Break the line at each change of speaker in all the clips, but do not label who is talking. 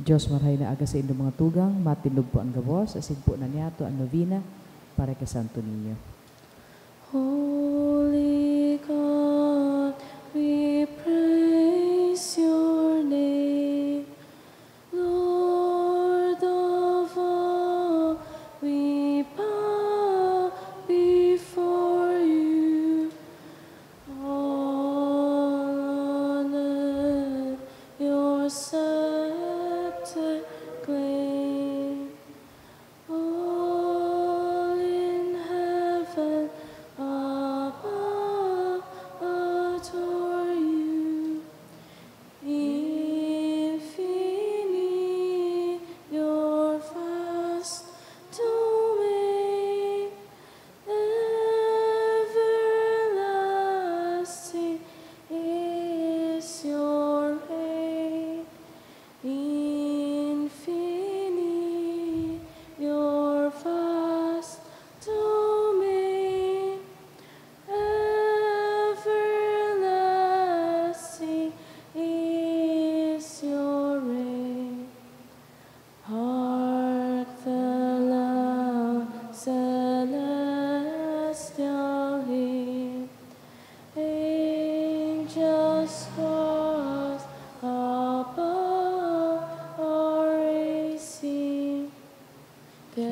Diyos maray na aga sa inyong mga tugang, matindog po ang gabos, asin po na niya to ang novena para kay Santo Niño.
Holy God, we praise your name. Lord of all, we bow before you. All honor your scepter claim. All in heaven above adore you. Infinite your vast domain, everlasting is your reign. Infinite your vast domain, everlasting is your reign. Hark the loud celestial hymn, angels chorus above are raising. Cherubim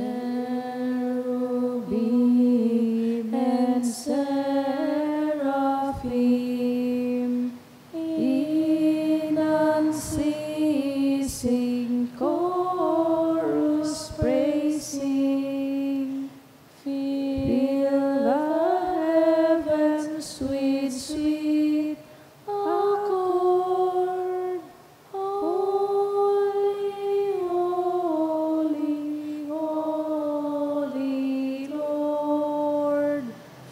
and seraphim in unceasing chorus praising, fill the heavens with sweet accord. Holy, holy, holy Lord,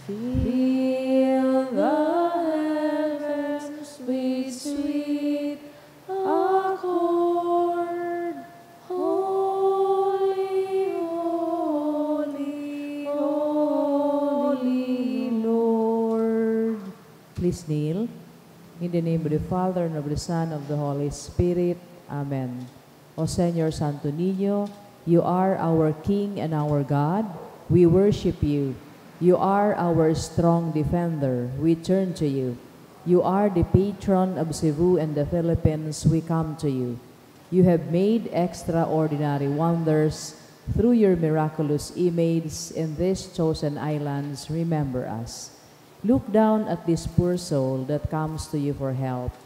fill the heavens with sweet accord. Holy, holy, holy Lord.
Please kneel. In the name of the Father, and of the Son, and of the Holy Spirit. Amen. O Señor Santo Niño, you are our King and our God. We worship you. You are our strong defender. We turn to you. You are the patron of Cebu and the Philippines. We come to you. You have made extraordinary wonders through your miraculous image in these chosen islands. Remember us. Look down at this poor soul that comes to you for help.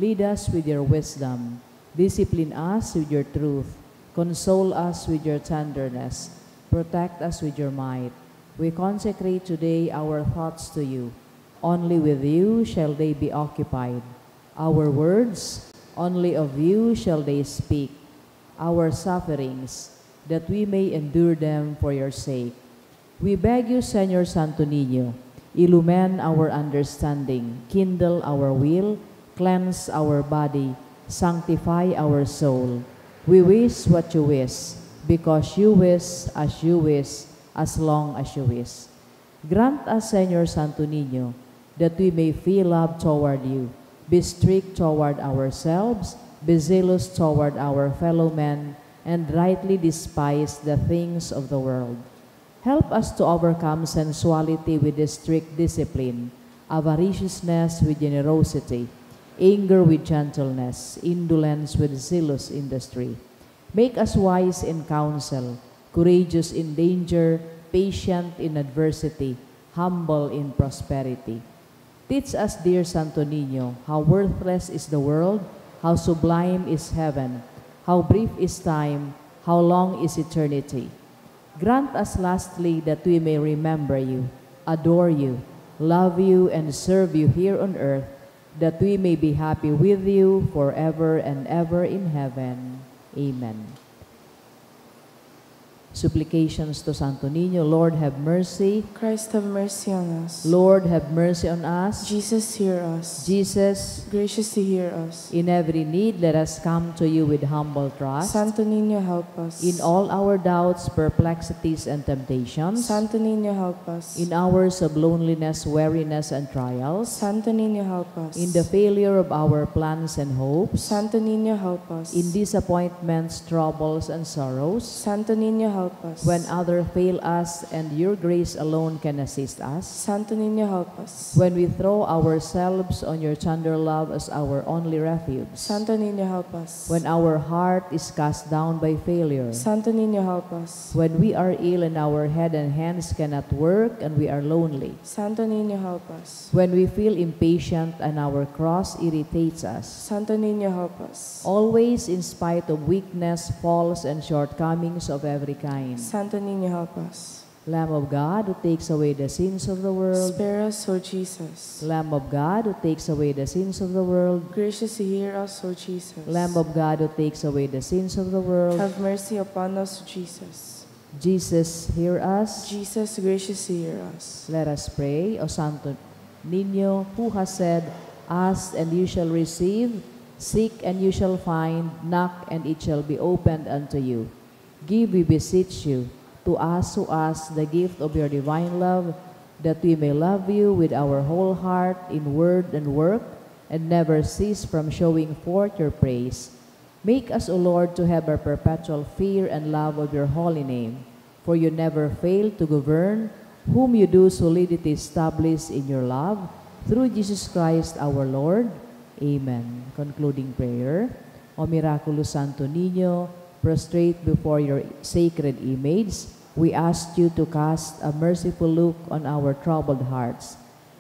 Lead us with your wisdom. Discipline us with your truth. Console us with your tenderness. Protect us with your might. We consecrate today our thoughts to you. Only with you shall they be occupied. Our words, only of you shall they speak. Our sufferings, that we may endure them for your sake. We beg you, Señor Santo Niño, illumine our understanding, kindle our will, cleanse our body, sanctify our soul. We wish what you wish, because you wish, as long as you wish. Grant us, Señor Santo Niño, that we may feel love toward you, be strict toward ourselves, be zealous toward our fellow men, and rightly despise the things of the world. Help us to overcome sensuality with a strict discipline, avariciousness with generosity, anger with gentleness, indolence with zealous industry. Make us wise in counsel, courageous in danger, patient in adversity, humble in prosperity. Teach us, dear Santo Niño, how worthless is the world, how sublime is heaven, how brief is time, how long is eternity. Grant us lastly that we may remember you, adore you, love you, and serve you here on earth, that we may be happy with you forever and ever in heaven. Amen. Supplications to Santo Niño. Lord, have mercy.
Christ, have mercy on us.
Lord, have mercy on us.
Jesus, hear us.
Jesus,
Graciously hear us.
in every need, let us come to you with humble trust.
Santo Niño, help us.
In all our doubts, perplexities, and temptations,
Santo Niño, help us.
in hours of loneliness, weariness, and trials,
Santo Niño, help us.
in the failure of our plans and hopes,
Santo Niño, help us.
in disappointments, troubles, and sorrows,
Santo Niño, help us.
when others fail us and your grace alone can assist us,
Santo Niño, help us.
when we throw ourselves on your tender love as our only refuge,
Santo Niño, help us.
when our heart is cast down by failure,
Santo Niño, help us.
when we are ill and our head and hands cannot work and we are lonely,
Santo Niño, help us.
when we feel impatient and our cross irritates us,
Santo Niño, help us.
always in spite of weakness, faults, and shortcomings of every kind.
Santo Niño, help us.
Lamb of God who takes away the sins of the world,
Spare us, O Jesus.
Lamb of God who takes away the sins of the world,
Graciously hear us, O Jesus.
Lamb of God who takes away the sins of the world,
Have mercy upon us, O Jesus.
Jesus, hear us.
Jesus, graciously hear us.
Let us pray. O Santo Niño, who has said, ask and you shall receive, seek and you shall find, knock and it shall be opened unto you. Give, we beseech you, to us who ask the gift of your divine love, that we may love you with our whole heart in word and work, and never cease from showing forth your praise. Make us, O Lord, to have a perpetual fear and love of your holy name, for you never fail to govern, whom you do solidity establish in your love, through Jesus Christ our Lord. Amen. Concluding prayer. O Miraculous Santo Niño, prostrate before your sacred image, we ask you to cast a merciful look on our troubled hearts.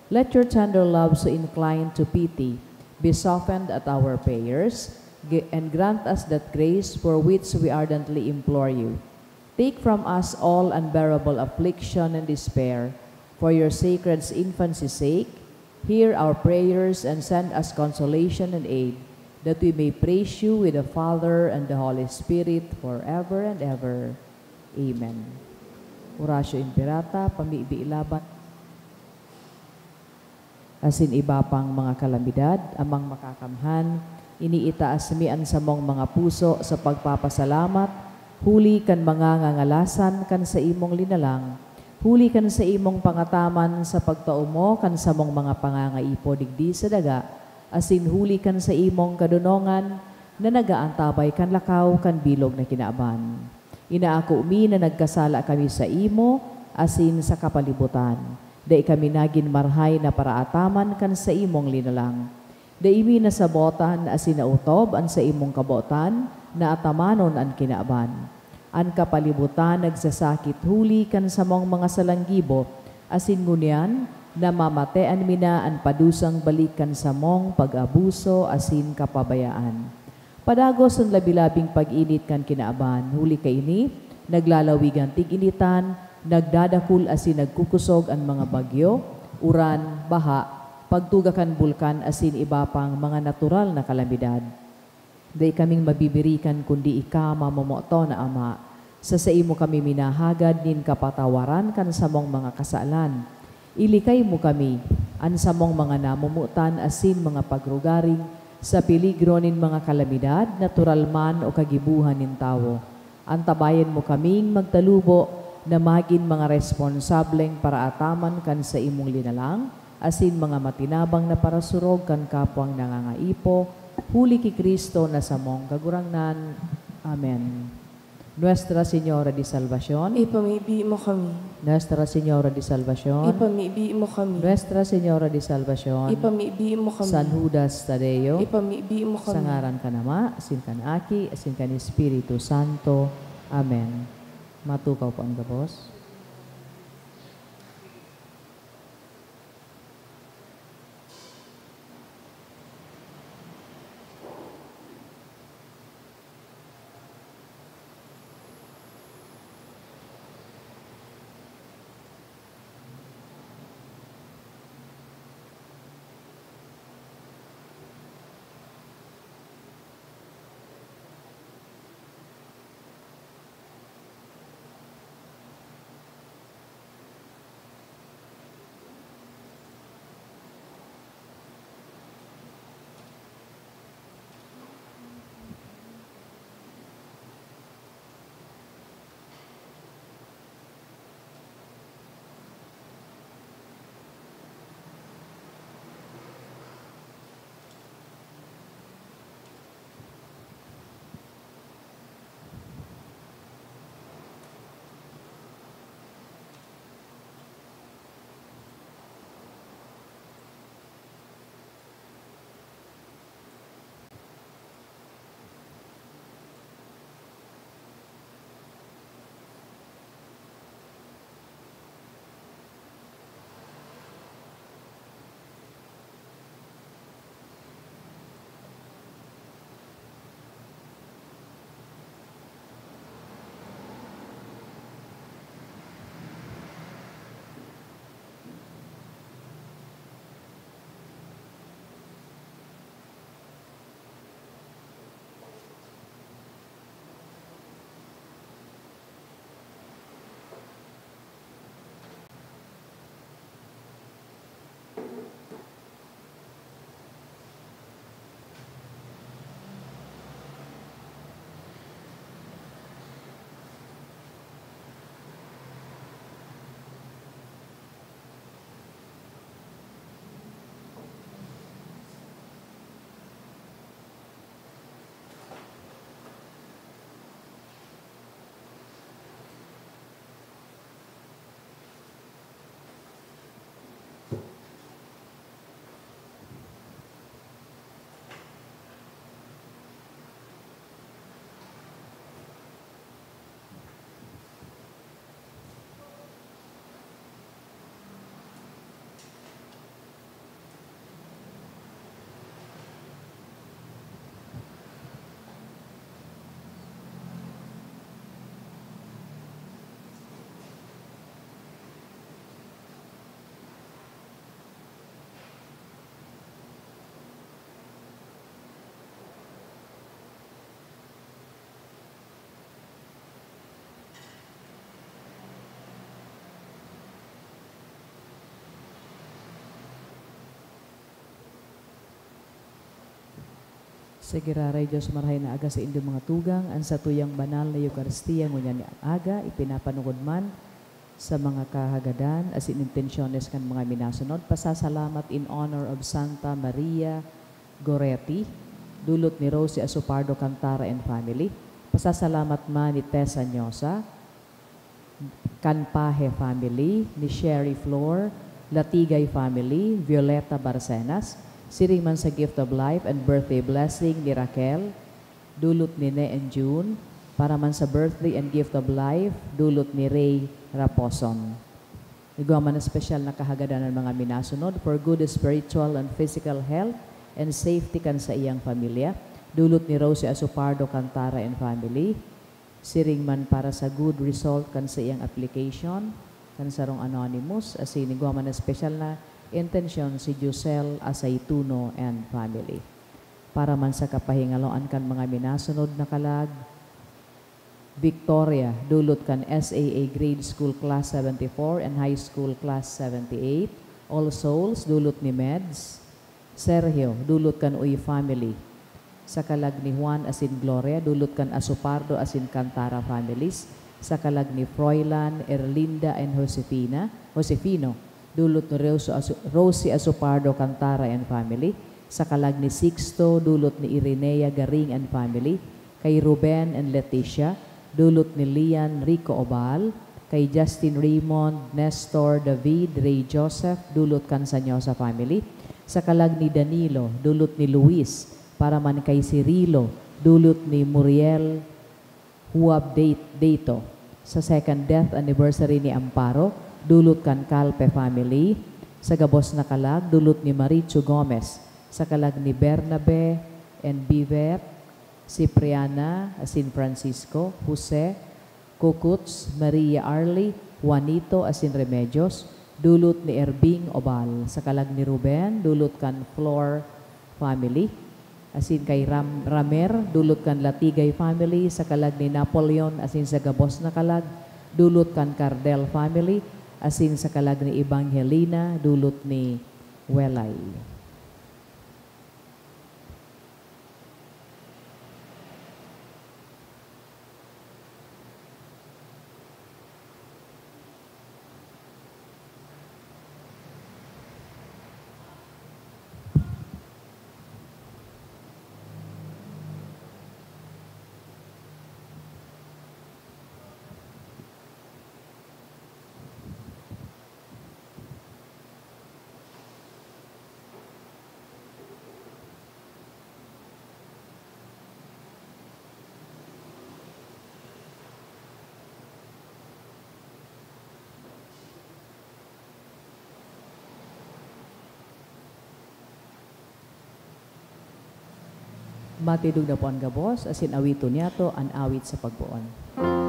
Let your tender love so incline to pity be softened at our prayers, and grant us that grace for which we ardently implore you. Take from us all unbearable affliction and despair. For your sacred infancy's sake, hear our prayers and send us consolation and aid, that we may praise you with the Father and the Holy Spirit forever and ever. Amen. Oratio Imperata, pamibi ilaban. Asin iba pang mga kalamidad, amang makakamhan, iniitaas mian sa mong mga puso sa pagpapasalamat, huli kan mga ngangalasan kan sa imong linalang, huli kan sa imong pangataman sa pagtao mo kan sa mong mga pangangaipo digdi sa daga, asin huli kan sa imong kadunongan na nagaantabay kan lakaw kan bilog na kinaaban. Inaako umi na nagkasala kami sa imo, asin sa kapalibutan. Dai kami nagin marhay na paraataman kan sa imong linalang. Dai imi nasabotan asin nautob an sa imong kabotan na atamanon an kinaaban. An kapalibutan nagsasakit huli kan sa mong mga salanggibo, asin ngunyan na mamatean mina an padusang balikan sa mong pag-abuso asin kapabayaan. Padagos ang labilabing pag-init kan kinaaban, huli kaini, naglalawigan tig-initan, nagdadakul asin nagkukusog ang mga bagyo, uran, baha, pagtugakan bulkan asin iba pang mga natural na kalamidad. Day kaming mabibirikan kundi ika mamamoto na Ama, sa imo kami minahagad nin kapatawaran kan sa mong mga kasalan. Ilikay mo kami, an sa mong mga namumutan asin mga pagrugaring, sa peligro nin mga kalamidad, natural man o kagibuhan nin tao. Antabayan mo kaming magtalubo na maging mga responsableng para ataman kan sa imong linalang, asin mga matinabang na parasurog kan kapwang nangangaipo, huli ki Kristo na sa mong kagurangnan. Amen. Nuestra Señora de Salvación,
Ipamibi mo kami.
Nuestra Señora de Salvación,
Ipamibi mo kami.
Nuestra Señora de Salvación,
Ipamibi mo kami.
San Judas Tadeo,
Ipamibi mo kami.
sa ngaran ka nama, asin kan Aki, asin kan Espiritu Santo. Amen. Matukaw po ang gabos. Sigiraray Diyos marahay na aga sa inyong mga tugang, ang sa tuyang banal na Eucharistia, ngunyan ni aga, ipinapanungod man sa mga kahagadan, as in intensyones kan mga minasunod, pasasalamat in honor of Santa Maria Goretti, dulot ni Rosie Asupardo Cantara and family, pasasalamat man ni Tessa Nyosa, Canpaje family, ni Sherry Flor, Latigay family, Violeta Barcenas, siring man sa gift of life and birthday blessing ni Raquel, dulot ni Ne and June, para man sa birthday and gift of life, dulot ni Ray Raposon. Igawa man na special na kahagadan ng mga minasunod for good spiritual and physical health and safety kan sa iyang pamilya, dulot ni Rosie Asupardo Cantara and family, siring man para sa good result kan sa iyang application, kan sa rong anonymous, as in igawa man na special na intention si Jusel Asaituno and family. Para man sa kapahingaloan kan mga minasunod na kalag, Victoria, dulot kan SAA Grade School Class 74 and High School Class 78. All Souls, dulot ni Meds. Sergio, dulot kan Uy family. Sa kalag ni Juan asin Gloria, dulot kan Asupardo asin Cantara families. Sa kalag ni Froilan, Erlinda and Josefino, dulot ni Rosie Asupardo Cantara and family. Sa kalag ni Sixto, dulot ni Irenea Garing and family. Kay Ruben and Leticia, dulot ni Lian Rico Obal. Kay Justin Raymond, Nestor, David, Ray Joseph, dulot kan sa Nyosa family. Sa kalag ni Danilo, dulot ni Luis. Para man kay Cirilo, dulot ni Muriel Huab Dato. Sa second death anniversary ni Amparo, dulot kan Calpe family. Sa gabos na kalag, dulot ni Marichu Gomez. Sa kalag ni Bernabe and Bivet, Cipriana, asin Francisco, Jose, Kukuts, Maria Arlie, Juanito, asin Remedios, dulot ni Erbing Obal. Sa kalag ni Ruben, dulot kan Flor family. Asin kay Ramer, dulot kan Latigay family. Sa kalag ni Napoleon, asin sa gabos na kalag, dulot kan Cardel family. Asin sa kalag ni Evangelina, dulot ni Welay. Matidog na po ang gabos, asin awito niya to, ang awit sa pagbuon.
Di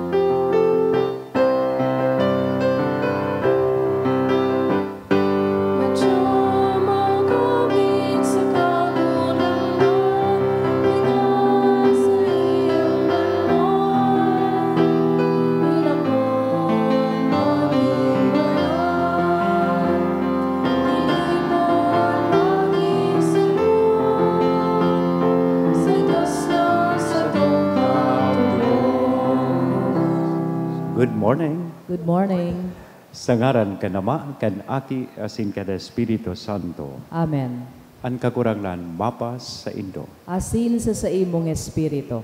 Good morning.
Good morning.
Sa ngaran kan Ama, kan Aki, asin kada Espiritu Santo.
Amen.
Ang kakuranglan mapas sa Indo.
Asin sa imong espiritu.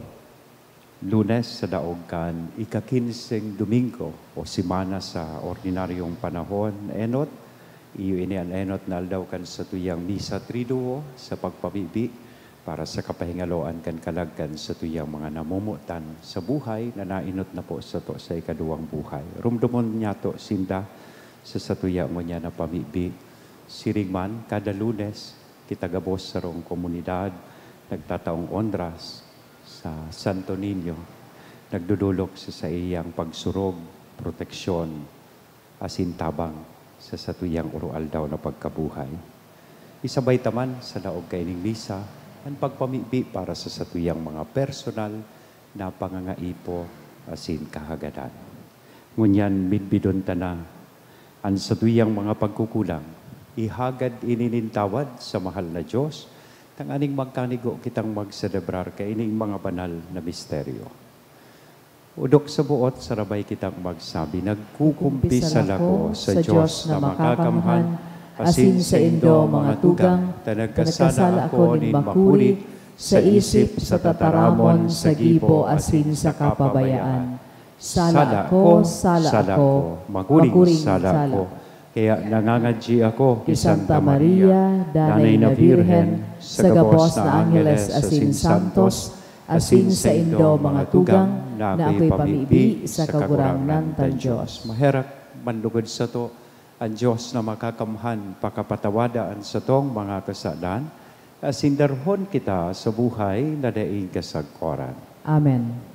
Lunes sa daog kan ika-15 Domingo o simana sa ordinaryong panahon. Enot, iyo ini ang enot na aldaw kan sa tuyang misa triduo sa pagpabibi para sa kapahingaloan kan kalagkan sa tuyang mga namumutan sa buhay na nainot na po sa to sa ikaduwang buhay. Rumdumon niya to sinda sa tuyang mo niya na pamibi. Siringman, kada Lunes, kita gabos sa rong komunidad, nagtataong ondras sa Santo Niño, nagdudulok sa iyang pagsurog, proteksyon, asin tabang sa satuyang urual daw na pagkabuhay. Isabay taman sa daog kaining misa, ang pagpamibi para sa satuyang mga personal na pangangaipo asin kahagadan. Ngunyan midbidon na ang satuyang mga pagkukulang, ihagad ininintawad sa mahal na Diyos, tang aning magkanigo kitang magselebrar kay ining mga banal na misteryo. Udok sa buot, sarabay kitang magsabi, nagkukumpisal ako sa Diyos na makakamhan, asin sa Indo mga tugang, tanagkasala ako nin makuri, sa isip, sa tataramon, sa gibo, asin sa kapabayaan. Sala ko, maguring sala ko. Kaya nangangadji ako kay Santa Maria, Danay na Birhen, sa gabos na Angeles asin Santos, asin sa Indo mga tugang, na ako'y pamibi sa kagurangnan tan Diyos. Maherak manlugod sa to, ang Diyos na makakamhan, pakapatawadaan sa tong mga kasalan, asin darhon kita sa buhay na daing kasagkoran.
Amen.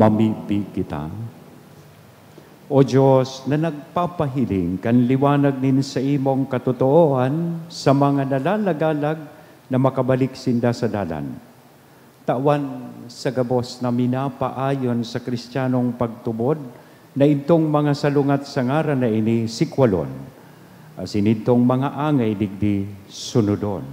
Mamipi kita. O Diyos na nagpapahiling kan liwanag nin sa imong katotoohan sa mga nalalagalag na makabalik sinda sa dalan. Tawan sa gabos na minapaayon sa Kristiyanong pagtubod na itong mga salungat sa ngaran na ini sikwalon. Asin itong mga angay digdi sunodon.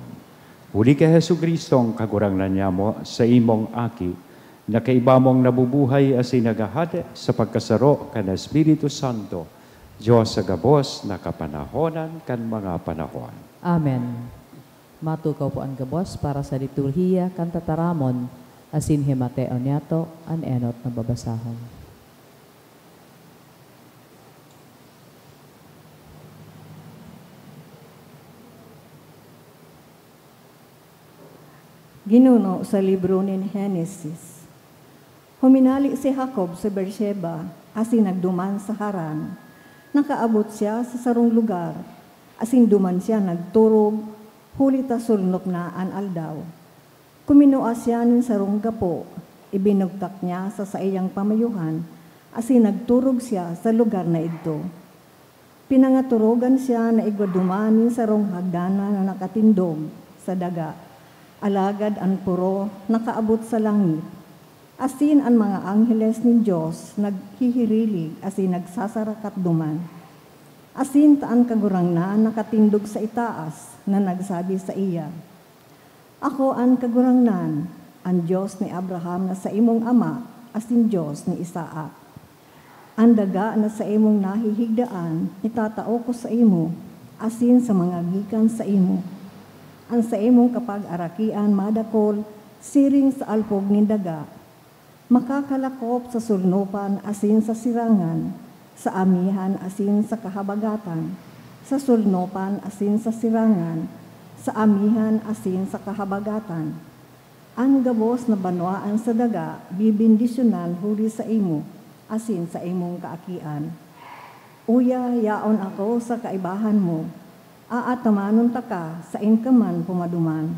Huli kay Jesucristong kagurangnan niya mo sa imong aki, na kaibamong nabubuhay asin nagahade sa pagkasaro kan Espiritu Santo, Diyos sa gabos na kapanahonan kan mga panahon.
Amen. Matukaw po ang gabos para sa liturhiya kan tataramon, asin himateo niyato an enot na babasahon.
Ginuno sa libro ni Genesis. Huminali si Jacob sa Beersheba, asin nagduman sa Haran. Nakaabot siya sa sarong lugar, asin duman siya nagturog, huli ta sulnop na an aldaw. Kuminua siya nin sarong gapo, ibinugtak niya sa saiyang pamayuhan, asin nagturog siya sa lugar na ito. Pinangaturogan siya na igwaduman nin sarong hagdana na nakatindog sa daga. Alagad ang puro nakaabot sa langit. Asin ang mga angheles ni Diyos naghihirilig asin nagsasarakat duman. Asin taan kagurang na nakatindog sa itaas na nagsabi sa iya, Ako ang kagurangnan, ang Diyos ni Abraham na sa imong ama, asin Diyos ni Isaac. Ang daga na sa imong nahihigdaan, itatao ko sa imo, asin sa mga gikan sa imo. Ang sa imong kapag-arakian madakol, siring sa alpog ni daga. Makakalakop sa sulnupan asin sa sirangan, sa amihan asin sa kahabagatan, sa sulnupan asin sa sirangan, sa amihan asin sa kahabagatan. Ang gabos na banwaan sa daga, bibindisyonan huli sa imo, asin sa imong kaakian. Uya, yaon ako sa kaibahan mo, aatamanon ta ka sa inkaman pumaduman.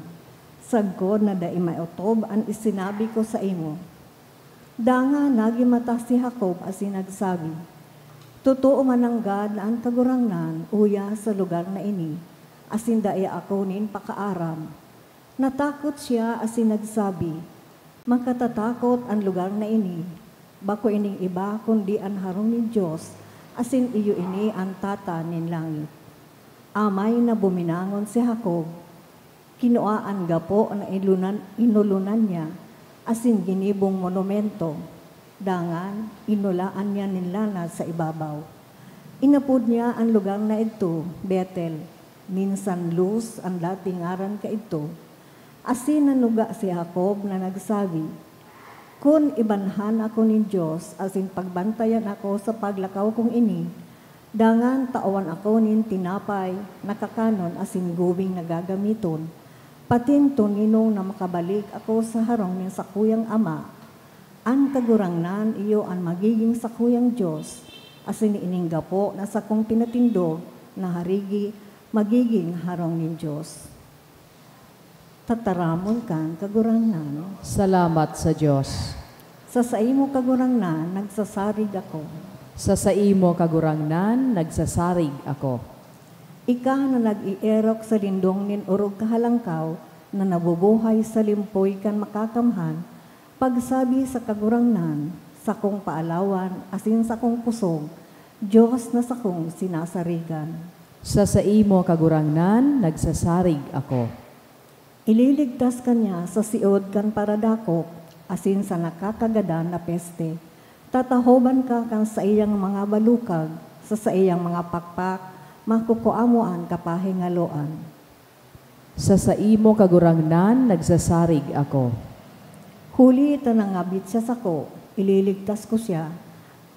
Sagkod na dai may otob ang isinabi ko sa imo. Danga nagimata si Jacob asin nagsabi, totoo man ang God na ang kagurangnan, uya sa lugar na ini, asin daya ako nin pakaaram. Natakot siya asin nagsabi, makatatakot ang lugar na ini, bako ining iba kundi ang harong ni Diyos, asin iyo ini ang tata nin langit. Amay na buminangon si Jacob, kinuaan gapo na inulunan niya, asin ginibong monumento, dangan inulaan niya nilana sa ibabaw. Inapod niya ang lugar na ito, Bethel, minsan Luz ang dating ngaran ka ito. Asin nanuga si Jacob na nagsabi, kun ibanhan ako ni Diyos, asin pagbantayan ako sa paglakaw kong ini, dangan tawan ako nin tinapay, nakakanon asin gubing nagagamiton, patin tuninong na makabalik ako sa harong ng sakuyang ama. Ang kagurangnan iyo ang magiging sakuyang Diyos, asin ining gapo na sa kong pinatindog na harigi magiging harong ng Diyos. Tataramon kang kagurangnan.
Salamat sa Diyos.
Sa imo kagurangnan, nagsasarig ako.
Sa imo kagurangnan, nagsasarig ako.
Ika na nag-ierok sa lindong nin urog kahalangkaw, na nabubuhay sa limpoy kan makakamhan, pagsabi sa kagurangnan, sa kong paalawan, asin sa kong pusog, Diyos na sa kong sinasarigan.
Sa imo kagurangnan, nagsasarig ako.
Ililigtas kanya sa siod kan paradakop, asin sa nakakagadan na peste. Tatahoban ka kan sa iyang mga balukag, sa iyang mga pakpak, makukuamuan kapahingaloan.
Sa imo kagurangnan, nagsasarig ako.
Huli tanangabit siya sako, ililigtas ko siya,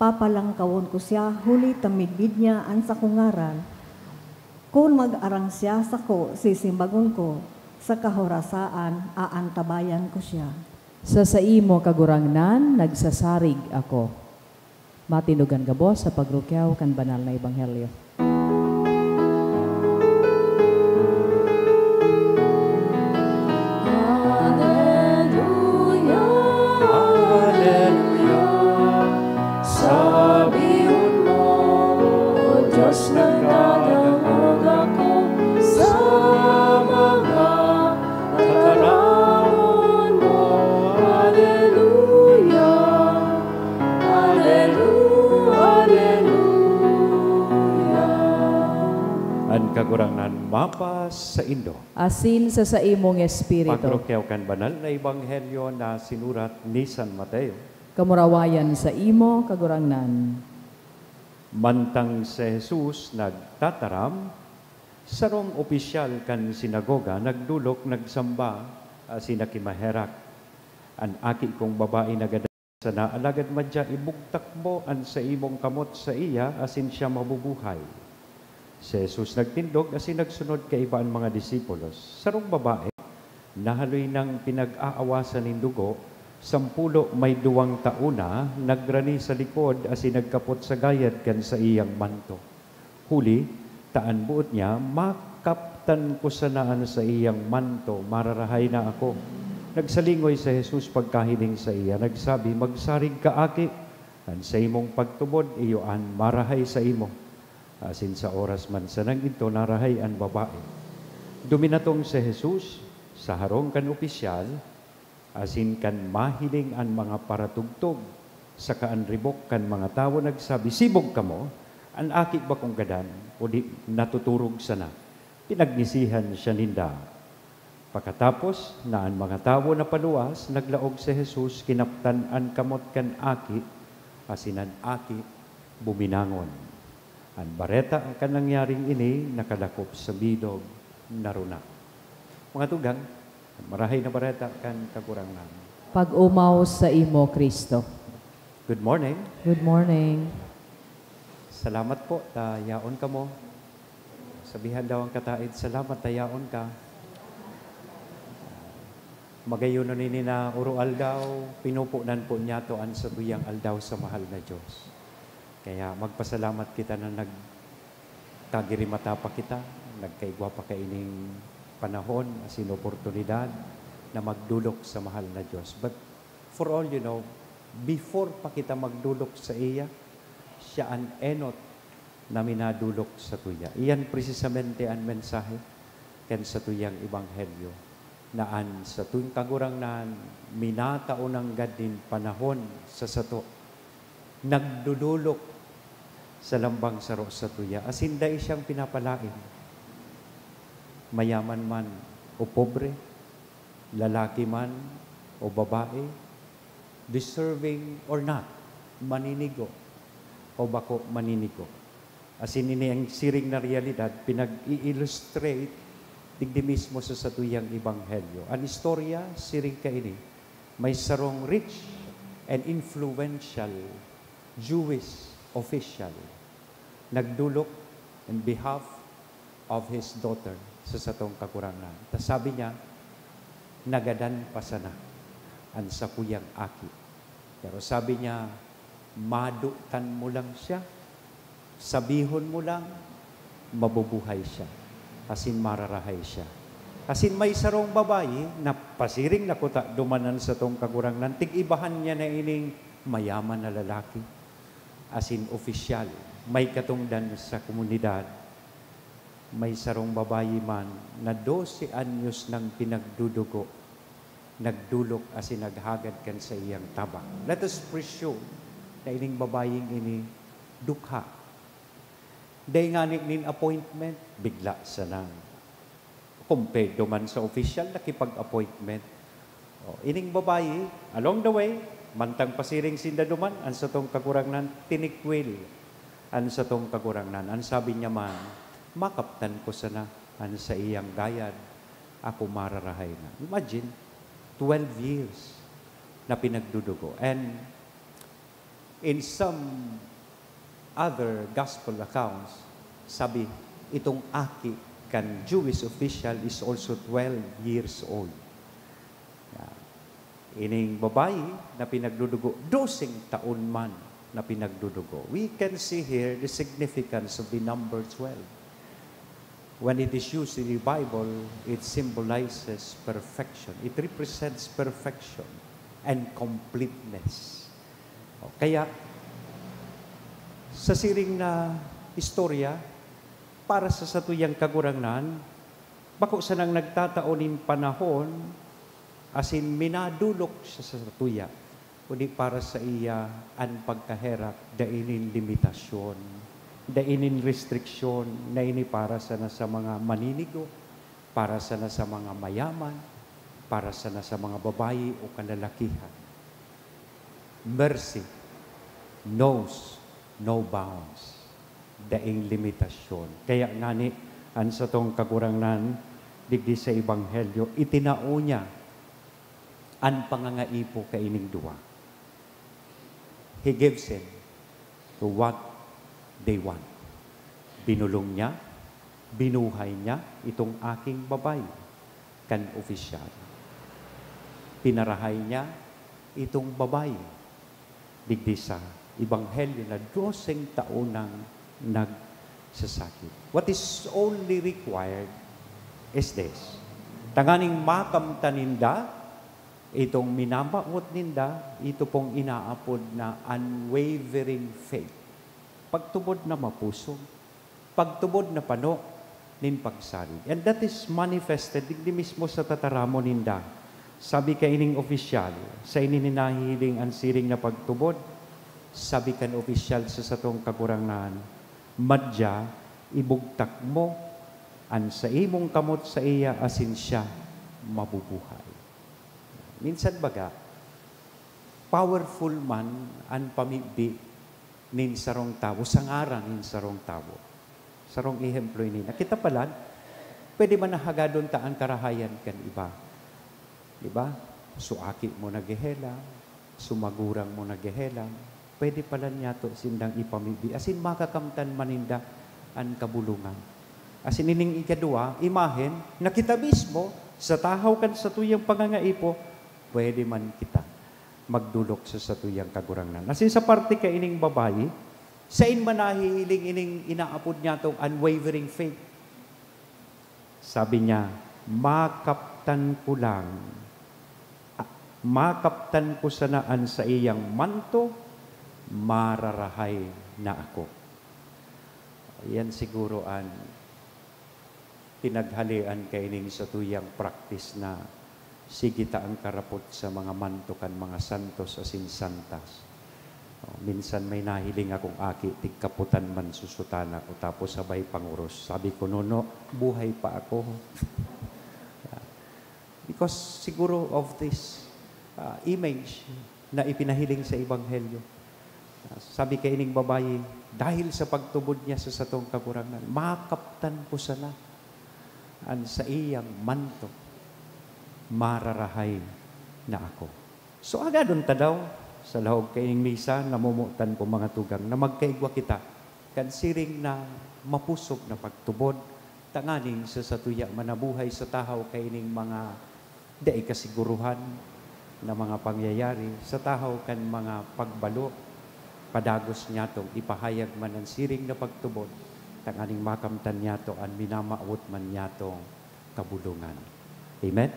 papalangkawon ko siya, huli tamidbid niya ang sakungaran. Kung mag-arang siya sako, sisimbagon ko, sa kahorasaan, aantabayan ko siya.
Sa imo kagurangnan, nagsasarig ako. Matinugan gabos sa pagrukyaw kan banal na ebanghelyo.
Kagurangnan mapas sa Indo.
Asin sa imong espiritu.
Pagrukyaw kan banal na ebanghelyo na sinurat ni San Mateo.
Kamurawayan sa imo kagurangnan.
Mantang si Jesus nagtataram, sarong opisyal kan sinagoga, nagdulok, nagsamba, sinakimaherak. An aki kong babae nagada sa naalagad madya, ibugtak mo an sa imong kamot sa iya, asin siya mabubuhay. Si Jesus nagtindog asin nagsunod kay iba ang mga disipulos. Sarong babae, nahaloy ng pinag-aawasan ng dugo, 10 may 2 tauna, nagrani sa likod asin nagkapot sa gayad kan sa iyang manto. Huli, taan buot niya, makaptan ko sanaan sa iyang manto, mararahay na ako. Nagsalingoy sa Jesus pagkahiling sa iya, nagsabi, magsarig ka aki, an sa imong pagtubod, iyo an marahay sa imo. Asin sa oras man sanang ito, narahay ang babae. Duminatong si Jesus sa harong kan opisyal, asin kan mahiling ang mga paratugtog, sa kaanribok kan mga tao nagsabi, sibog ka mo, an aki ba kong gadan, o di natuturog sana. Pinagnisihan siya ninda. Pagkatapos na ang mga tao na paluwas, naglaog si Jesus, kinaptan ang kamot kan aki, asin ang aki buminangon. Ang bareta ang kanangyaring ini nakadakop sa bidog naruna. Mga tugang, marahay na bareta kan kagurangnan.
pag-umaw sa imo, Kristo.
Good morning.
Good morning.
Salamat po, tayaon ka mo. Sabihan daw ang kataid, salamat, tayaon ka. Magayon nini na uro aldaw, pinupunan po niya toan sa tuyang aldaw sa mahal na Diyos. Kaya magpasalamat kita na nagkagirimata pa kita, nagkaigwa pa kaining panahon, asin oportunidad na magdulok sa mahal na Diyos. But for all you know, before pa kita magdulok sa iya, siya ang enot na minadulok sa tuya. Iyan precisamente ang mensahe ken sa tuyang ebanghelyo. Naan sa tuwing kagurangnan, minataon gadin panahon sa sato, nagdudulok sa lambang saro sa tuya. Asin dahil siyang pinapalain. Mayaman man o pobre, lalaki man o babae, deserving or not, maninigo o bako maninigo. Asin ini ang siring na realidad, pinag-i-illustrate digdi mismo sa satuyang ebanghelyo. Ang istorya, siring ka ini, may sarong rich and influential Jewish official nagdulok in behalf of his daughter sa satong kakurangan. Tas sabi niya, nagadan pa sana ang sakuyang aki. Pero sabi niya, madutan mo lang siya, sabihon mo lang, mabubuhay siya. Asin mararahay siya. Asin may sarong babae na pasiring nakuta dumanan sa tong kagurangnan. Tig-ibahan niya na ining mayaman na lalaki. Asin opisyal. May katungdan sa komunidad. May sarong babae man na 12 anyos nang pinagdudugo. Nagdulok asin naghagad kan sa iyang tabang. Let us presume na ining babayeng ini dukha. Dahil nga nin appointment, bigla sa nang. Compared man sa official, nakipag-appointment. Ining babae, along the way, mantang pasiring sinda duman, ang sa tong kakurangnan, tinikwil. Ang sa tong kakurangnan, ang sabi niya man, makaptan ko sana, ang sa iyang gayad, ako mararahay na. Imagine, 12 years na pinagdudugo. And in some other gospel accounts, sabi, itong aki kan Jewish official is also 12 years old. Ining babae na pinagdudugo, 12 taon man na pinagdudugo. We can see here the significance of the number 12. When it is used in the Bible, it symbolizes perfection. It represents perfection and completeness. Kaya, sa siring na istorya, para sa satuyang kagurangnan, bako sa nang nagtataonin panahon, asin minadulok siya sa satuya, kundi para sa iya ang pagkaherap, dainin limitasyon, dainin restriksyon, na ini para sana sa mga maninigo, para sana sa mga mayaman, para sana sa mga babae o kalalakihan. Mercy knows no bounds, daing limitasyon. Kaya ngani, ang sa tong kagurangnan, digdi sa ebanghelyo, itinao niya ang pangangaipo kaining duwa. He gives in to what they want. Binulong niya, binuhay niya itong aking babae, kan opisyal. Pinarahay niya itong babae, digdi sa ebanghelyo na 12 taon nang nagsasakit. What is only required is this. Tanganing makamtaninda, itong minamaot ninda, ito pong inaapod na unwavering faith. Pagtubod na mapusog, pagtubod na pano, nin pagsari. And that is manifested, digdi mismo sa tataramo ninda. Sabi ka ining opisyal, sa inininahiling ang siring na pagtubod, sabi kan opisyal sa satong kakurangnan, madya, ibugtak mo, an sa imong kamot sa iya, asin siya, mabubuhay. Minsan baga, powerful man ang pamibdi nin sarong tao, sangaran nin sarong tao. Sarong ihemplo ini. Nakita pala, pwede man nahagadon ta ang karahayan kan iba. Diba? suaki mo nagehelang, sumagurang mo nagehelang, pwede pala niya to sindang ipamibi. Asin makakamtan maninda ang kabulungan. Asin ining ikadua, imahen, na kita mismo, sa tahaw kan sa tuyang pangangaipo, pwede man kita magdulok sa tuyang kagurangnan. Asin sa parte ka ining babae, sa manahihiling ining inaapod niya tong unwavering faith. Sabi niya, makaptan ko sanaan sa iyang manto, mararahay na ako. Yan siguro ang pinaghalian kaining sa tuyang practice na sigita ang karapot sa mga mantukan, mga santos asin santas. Minsan may nahiling akong aki, tigkaputan man susutan ako, tapos sabay panguros. Sabi ko, no, buhay pa ako. Because siguro of this image na ipinahiling sa Ebanghelyo. Sabi kay ining babae, dahil sa pagtubod niya sa satong kakurangan, makaptan ko sana an sa iyang manto, mararahay na ako. So agadon ta daw, sa lahog kayong misa, namumutan ko mga tugang, na magkaigwa kita, kansiring na mapusok na pagtubod, tanganing sa satuya manabuhay sa tahaw kayning mga daay kasiguruhan na mga pangyayari, sa tahaw kan mga pagbalo, padagos niya tong ipahayag man ang siring na pagtubod, tanganing makamtan niya to ang minamaawot man niya tong kabulungan. Amen?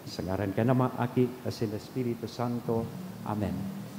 Sa ngaran ka na maaki, asin Espiritu Santo. Amen.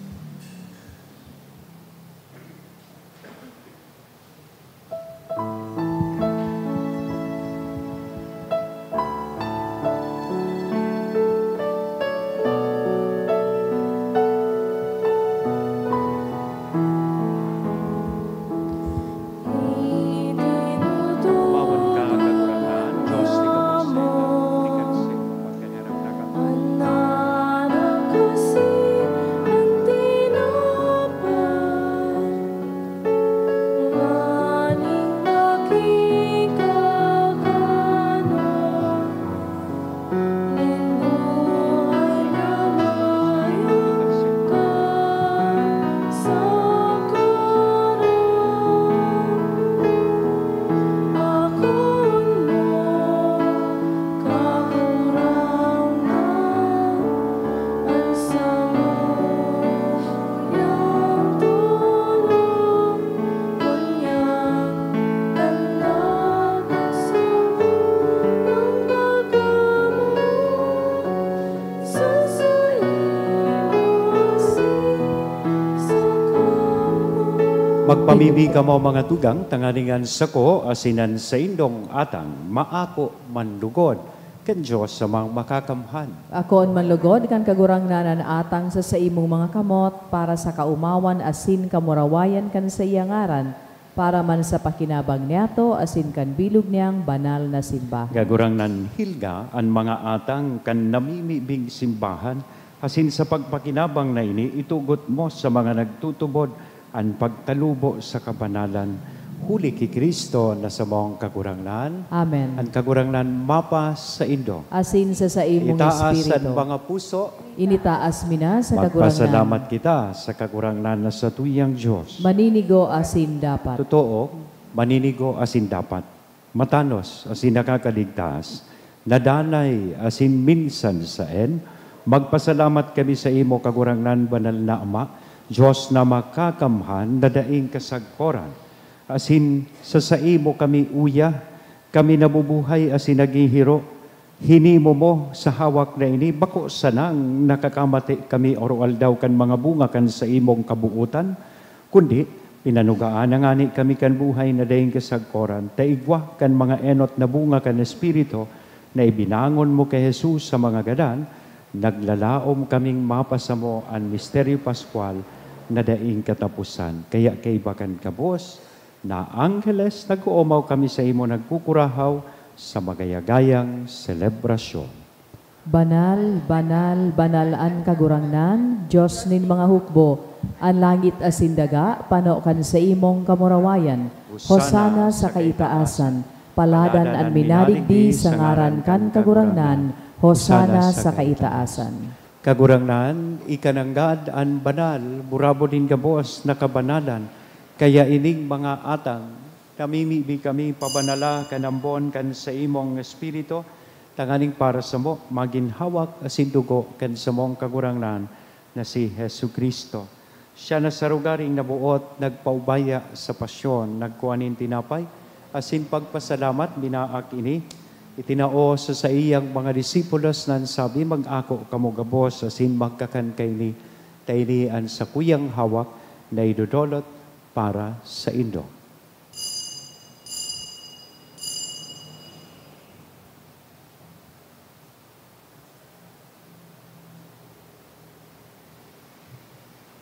Magpamibi ka mo mga tugang, tanganingan sako, asinan sa indong atang, maako manlugod, kan Diyos sa mga makakamhan.
Akon manlugod, kan kagurangnanan atang sa imong mga kamot, para sa kaumawan asin kamurawayan kan sa iyangaran, para man sa pakinabang niyato, asin kan bilog niyang banal na simbahan.
Gagurangnan hilga, ang mga atang kan namimibing simbahan, asin sa pagpakinabang na ini, itugot mo sa mga nagtutubod, ang pagtalubo sa kabanalan, huli ki Kristo na sa mong kagurangnan.
Amen.
Ang kagurangnan mapas sa indo.
Asin sa imong
Itaas
espiritu.
ang mga puso.
Initaas mina sa kagurangnan.
Magpasalamat kita sa kagurangnan na sa tuyang Diyos.
Maninigo asin dapat.
Totoo, maninigo asin dapat. Matanos asin nakakaligtas. Nadanay asin minsan saen. Magpasalamat kami sa imo kagurangnan banal na Ama, Diyos na makakamhan, na daing kasagkoran. Asin sa imo kami uya, kami nabubuhay asin naghihiro. Hinimo mo sa hawak na ini, bako sanang nakakamati kami oral daw kan mga bunga kan sa imong kabuutan. Kundi, pinanugaan na ngani kami kan buhay na daing kasagkoran. Taigwa kan mga enot na bunga kan Espiritu, na ibinangon mo kay Jesus sa mga gadan, naglalaom kaming mapasamo ang misteryo Pascual, na daing katapusan. Kaya kaibakan kabos, na angheles nag-uumaw kami sa imo nagkukurahaw sa magayagayang selebrasyon.
Banal, banal, banal an kagurangnan, Diyos nin mga hukbo, ang langit asin daga, panokan sa imong kamurawayan. Hosana sa kaitaasan, paladan an minadigdi sa ngaran kan kagurangnan, Hosana sa kaitaasan.
Kagurangnan, ikananggad an banal, burabo din gabos na kabanalan, kaya ining mga atang, namimibi kami pabanala kanambon kan sa imong espiritu, tanganing para sa mo, maginhawak asin dugo kan sa mong kagurangnan na si Hesu Kristo. Siya na sa rugaring nabuot, nagpaubaya sa pasyon, nagkuhanin tinapay, asin pagpasalamat, binaak ini, itinao sa iyang mga disipulos nan sabi, mag-ako kamo gabos, asin magkakan kayni, taynian sa kuyang hawak na idudolot para sa indo.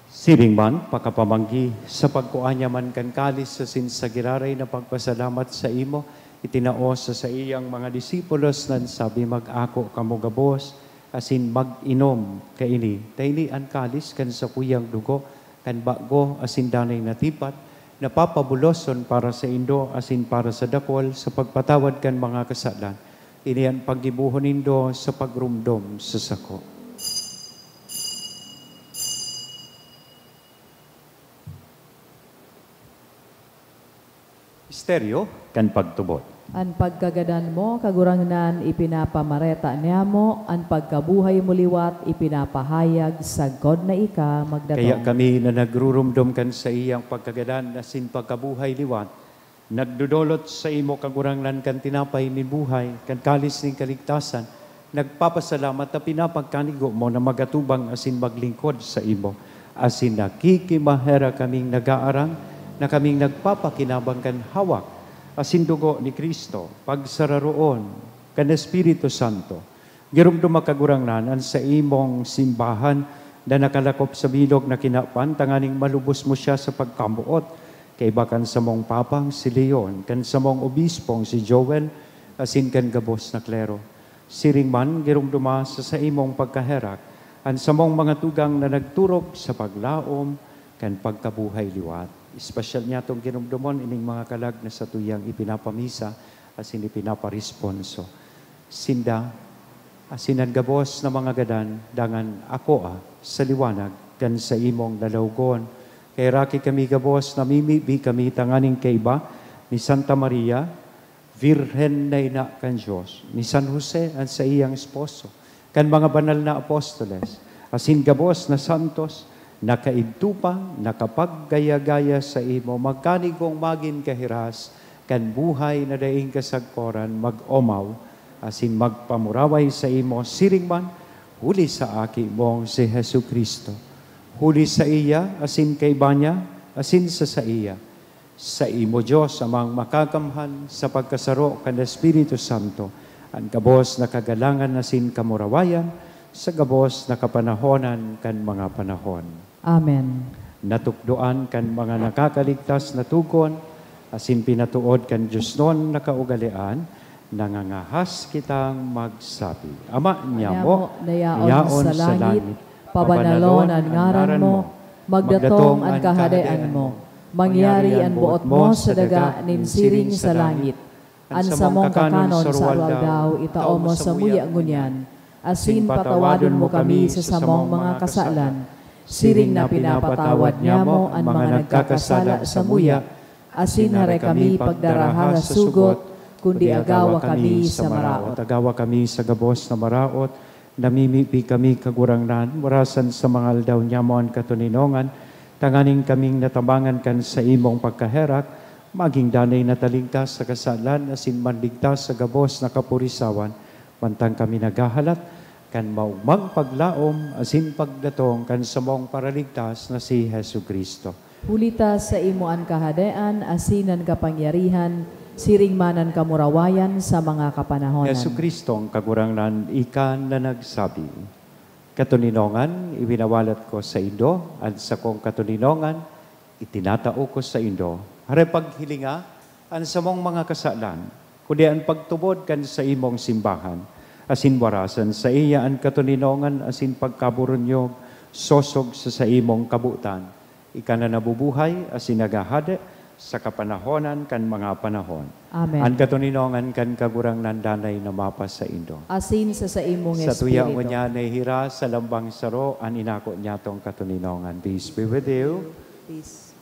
Siring man, pakapamanggi, sa pagkuanya man kan kalis sa sinsagiraray na pagpasalamat sa imo, itinao sa iyang mga disipulos nan sabi, mag-ako kamo gabos, asin mag-inom kaini, tayni an kalis kan sa kuyang dugo, kan bago asin danay natipat, napapabuloson para sa indo, asin para sa dakol, sa pagpatawad kan mga kasalan, ini ang paggibuhon nindo sa pagrumdom sa sako. Misteryo kan pagtubot.
An pagkagadan mo, kagurangnan, ipinapamareta niya mo, an pagkabuhay mo liwat, ipinapahayag, sagod na ika, magdatong.
Kaya kami na nagrurumdom kan sa iyang pagkagadan, asin pagkabuhay liwat, nagdudolot sa imo kagurangnan kan tinapay ni buhay, kan kalis ni kaligtasan, nagpapasalamat na pinapagkanigo mo na magatubang asin maglingkod sa imo, asin nakikimahera kaming nag-aarang, na kaming nagpapakinabang kan hawak, asin dugo ni Kristo, pagsararoon, kan Espiritu Santo. Girumdum makagurangnan an sa imong simbahan na nakalakop sa bilog na kinapan, tanganing malubos mo siya sa pagkamuot, kay bakan sa mong papang si Leon, kan sa mong obispong si Joel, asin kan gabos na klero. Siring man, girumduma sa imong pagkaherak, an sa mong mga tugang na nagturok sa paglaom, kan pagkabuhay liwat. Espesyal niya itong kinumdumon, ining mga kalag na sa tuyang ipinapamisa, asin ipinaparesponso. Sinda, asinan gabos na mga gadan, dangan ako sa liwanag, kan sa imong dalawgon. Kay raki kami gabos, namimibi kami tanganing kaiba, ni Santa Maria, Virhen na ina kan Diyos, ni San Jose, ang sa iyang esposo, kan mga banal na apostoles, asin gabos na santos, nakaidtupa, nakapaggaya-gaya sa imo, magkanigong magin kahiras, kan buhay na daing kasagkoran, mag-omaw, asin magpamuraway sa imo, siring man, huli sa aki mong si Hesu Kristo. Huli sa iya, asin kay banya, asin sa iya. Sa imo Diyos, amang makakamhan sa pagkasaro kan Espiritu Santo, ang gabos na kagalangan asin kamurawayan, sa gabos na kapanahonan kan mga panahon.
Amen.
Natukdoan kan mga nakakaligtas na tukon, asin pinatuod kan Diyos noon na kaugalian, nangangahas kitang magsabi. Ama niya mo, yaon sa langit, pabanalon ang ngaran mo, magdatong ang kahadean mo, mangyari ang buot mo sa daga ninsiring sa langit, an sa mong kakanon sa aldaw, itao mo sa muya ngunyan, asin patawadon mo kami sa samong mga kasalan, siring na pinapatawad niya mo ang mga nagkakasala sa muya, asin hare kami pagdarahara sugot, kundi agawa kami sa maraot. Agawa kami sa gabos na maraot, namimipi kami kagurangnan, murasan sa mga aldaw niya mo ang katuninongan, tanganing kaming natabangan kan sa imong pagkaherak, maging danay na talingkas sa kasalan, asin manligtas sa gabos na kapurisawan, mantang kami naghahalat, kan maugmang paglaom, asin pagdatong kan sa mong paraligtas na si Hesu Kristo.
Hulita sa imuan kahadean, asinan kapangyarihan, siring manan kamurawayan sa mga kapanahonan.
Hesu Kristo ang kagurangnan, ikan na nagsabi, katuninongan, ibinawalat ko sa indo, at sa kong katuninongan, itinatao ko sa indo. Hare paghilinga, ang sa mong mga kasalan, kundi ang pagtubod kan sa imong simbahan, asin warasan sa iya ang katuninongan, asin pagkaburunyog, sosog sa imong kabutan. Ika na nabubuhay, asin nagahade, sa kapanahonan kan mga panahon.
Amen.
Ang katuninongan kan kagurang nandanay na mapas sa indo.
Asin sa imong
Sa tuyang
espiritu.
niya na hira sa lambang saro, an inako niya tong katuninongan. Peace be with you.
Peace.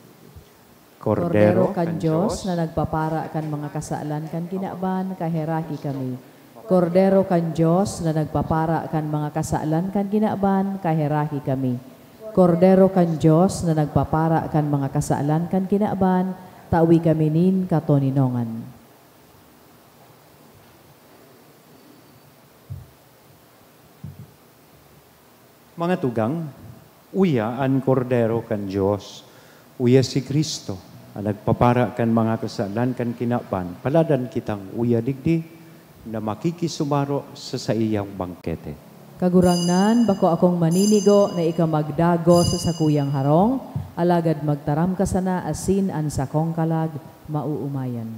Kordero
kan Diyos na nagpapara kan mga kasalan kan kinaban, kaheraki kami. Kordero kan Diyos na nagpapara kan mga kasalan kan kinaban, kaheraki kami. Kordero kan Diyos na nagpapara kan mga kasalan kan kinaban, tawi kami nin katoninongan.
Mga tugang, uya ang kordero kan Diyos, uya si Kristo, ang nagpapara kan mga kasalan kan kinaban, paladan kitang uya digdi na makikisumaro sa iyang bangkete.
Kagurangnan, bako akong maninigo na ikamagdago sa sakuyang harong, alagad magtaram ka sana asin an sakong kalag, mauumayan.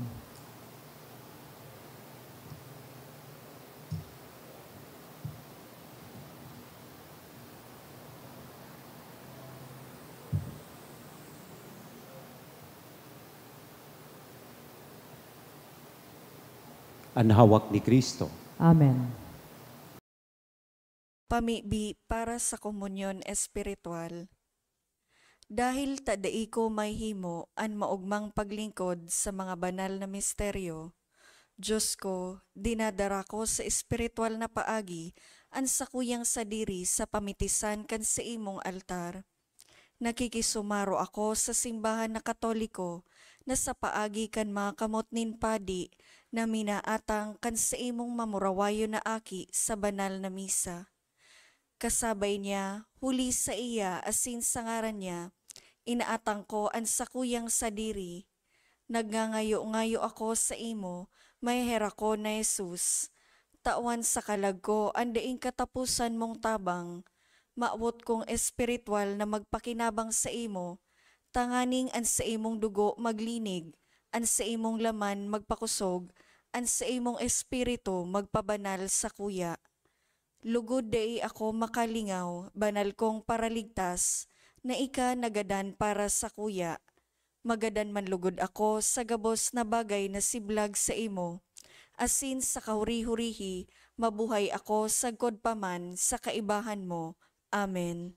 Ang hawak ni Kristo.
Amen.
Pamibi para sa komunyon espiritual. Dahil tadai ko may himo an maugmang paglingkod sa mga banal na misteryo, Diyos ko, dinadara ko sa espiritual na paagi an sakuyang sadiri sa pamitisan kan sa imong altar. Nakikisumaro ako sa simbahan na Katoliko na sa paagi kan mga kamot nin padi na minaatang kan sa imong mamurawayo na aki sa banal na misa. Kasabay niya, huli sa iya asin sa ngaran niya, inaatang ko ang sakuyang sadiri. Nagngangayo-ngayo ako sa imo, may hera ko na Jesus. Tawan sa kalag ko, andaing katapusan mong tabang. Maawot kong espiritual na magpakinabang sa imo, tanganing an sa imong dugo maglinig, an sa imong laman magpakusog, an sa imong espiritu magpabanal sa kuya. Lugod dai ako makalingaw, banal kong paraligtas, na ika nagadan para sa kuya. Magadan man lugod ako sa gabos na bagay na siblag sa imo. Asin sa kahuri-hurihi, mabuhay ako sagkod paman sa kaibahan mo. Amen.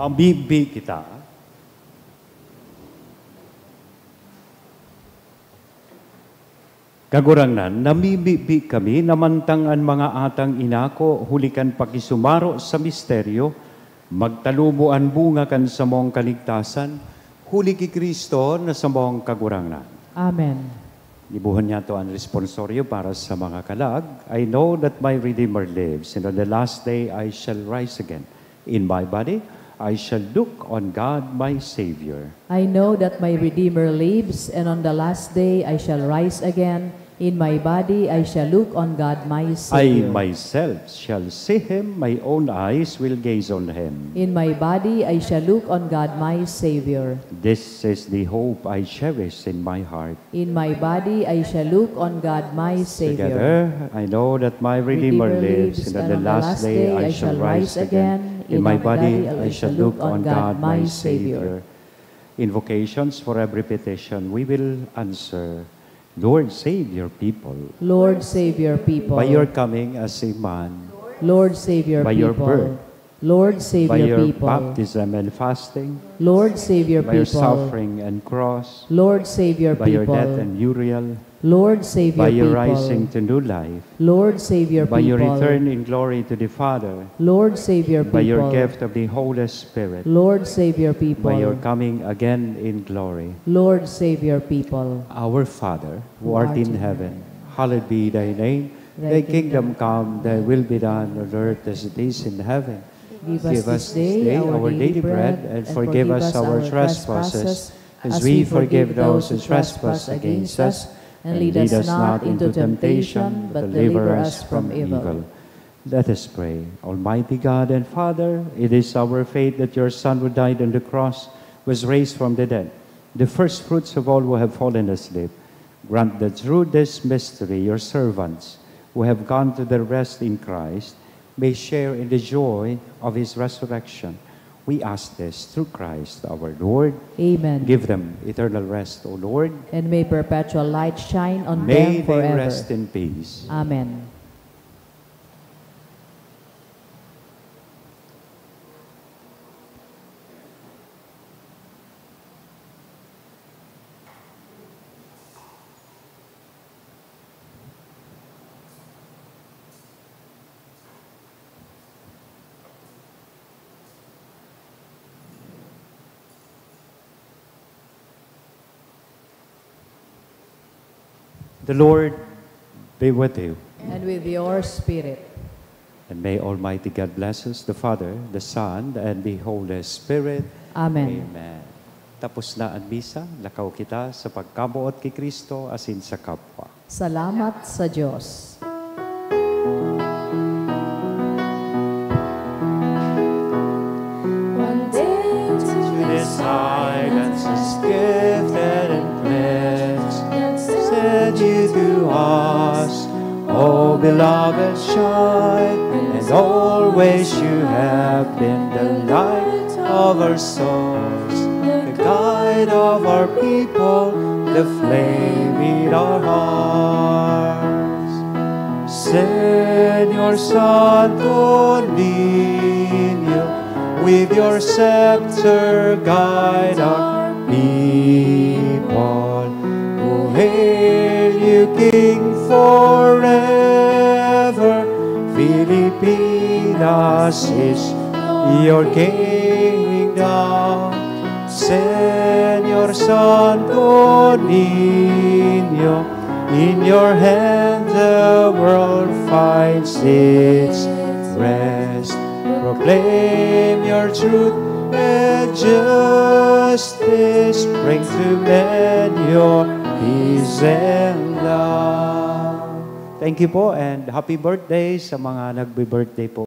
Mambibi kita. Kagurangnan, namibibi kami namantang ang mga atang inako hulikan pakisumaro sa misteryo, magtalubuan bunga kan sa mong kaligtasan, huli ki Kristo na sa mong kagurangnan.
Amen.
Ibuhan niya to ang responsoryo para sa mga kalag. I know that my Redeemer lives, and on the last day I shall rise again. In my body, I shall look on God my Savior.
I know that my Redeemer lives, and on the last day I shall rise again. In my body I shall look on God my
I
Savior.
myself shall see him, my own eyes will gaze on him.
In my body I shall look on God my Savior.
This is the hope I cherish in my heart.
In my body I shall look on God my Savior.
Together, I know that my Redeemer lives, and on the last day I shall rise again. In my body I shall look on God my Savior. Invocations for every petition we will answer. Lord, save your people.
Lord, save your people.
By your coming as a man,
Lord, save your
by
people.
your birth,
Lord, save
by
your
your
people.
baptism and fasting,
Lord, save your
by your
people.
suffering and cross,
Lord, save your
by your
people.
death and burial,
Lord, save
by
your
your
people.
rising to new life,
Lord, save your
by your
people.
return in glory to the Father,
Lord, save your people.
by your gift of the Holy Spirit,
Lord, save your people.
by your coming again in glory.
Lord, save your people.
Our Father, who art in heaven, hallowed be thy name. Thy kingdom come, thy will be done on earth as it is in heaven.
Give us this day our daily bread, and forgive us our trespasses, as we forgive those who trespass against us. And lead us not into temptation, but deliver us from evil.
Let us pray. Almighty God and Father, it is our faith that your Son who died on the cross was raised from the dead, the first fruits of all who have fallen asleep. Grant that through this mystery your servants, who have gone to their rest in Christ, may share in the joy of his resurrection. We ask this through Christ our Lord.
Amen.
Give them eternal rest, O Lord.
And may perpetual light shine on
May
them
they
forever.
rest in peace.
Amen.
The Lord be with you.
And with your spirit.
And may Almighty God bless us, the Father, the Son, and the Holy Spirit.
Amen.
Amen. Tapos na ang misa, lakaw kita sa pagkabuot kay Kristo asin sa kapwa.
Salamat sa Diyos.
One day to
His silence is gifted and pledged, said you to us, O beloved shine, and always you have been the light of our souls, the guide of our people, the flame in our hearts. Send your Santo Niño, with your scepter guide our people, who hail you King forever. Filipinas is your kingdom. Señor Santo Niño, in your hand the world finds its rest. Proclaim your truth and justice. Bring to men your peace and love. Thank you po, and happy birthday sa mga nagbe-birthday po.